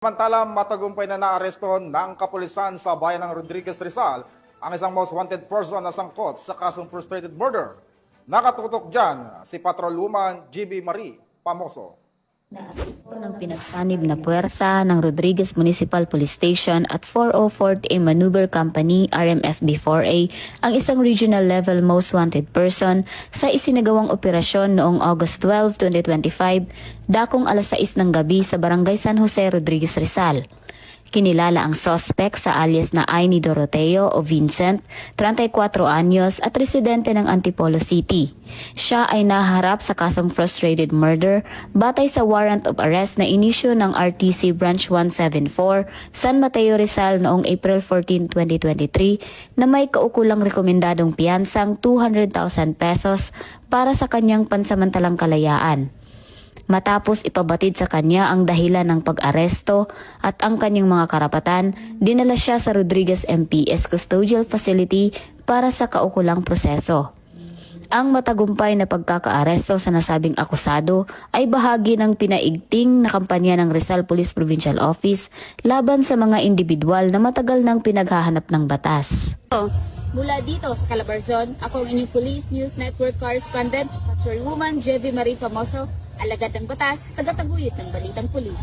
Samantala, matagumpay na naaresto ng kapulisan sa bayan ng Rodriguez, Rizal ang isang most wanted person na sangkot sa kasong frustrated murder. Nakatutok dyan si Patrolwoman GB Marie Pamoso. Ng pinagsanib na puwersa ng Rodriguez Municipal Police Station at 404th A Maneuver Company RMFB-4A ang isang regional level most wanted person sa isinagawang operasyon noong August 12, 2025, dakong alas 6 ng gabi sa Barangay San Jose, Rodriguez, Rizal. Kinilala ang suspect sa alias na Aini Doroteo o Vincent, 34 anyos at residente ng Antipolo City. Siya ay naharap sa kasong frustrated murder batay sa warrant of arrest na inisyu ng RTC Branch 174 San Mateo Rizal noong April 14, 2023 na may kaukulang rekomendadong piyansang 200,000 pesos para sa kanyang pansamantalang kalayaan. Matapos ipabatid sa kanya ang dahilan ng pag-aresto at ang kanyang mga karapatan, dinala siya sa Rodriguez MPS Custodial Facility para sa kaukulang proseso. Ang matagumpay na pagkakaaresto sa nasabing akusado ay bahagi ng pinaigting na kampanya ng Rizal Police Provincial Office laban sa mga individual na matagal nang pinaghahanap ng batas. Mula dito sa Calabarzon, ako ang inyong Police News Network Correspondent, Patrolwoman Jevie Marie Famoso, alagad ng batas, tagataguyod ng balitang pulis.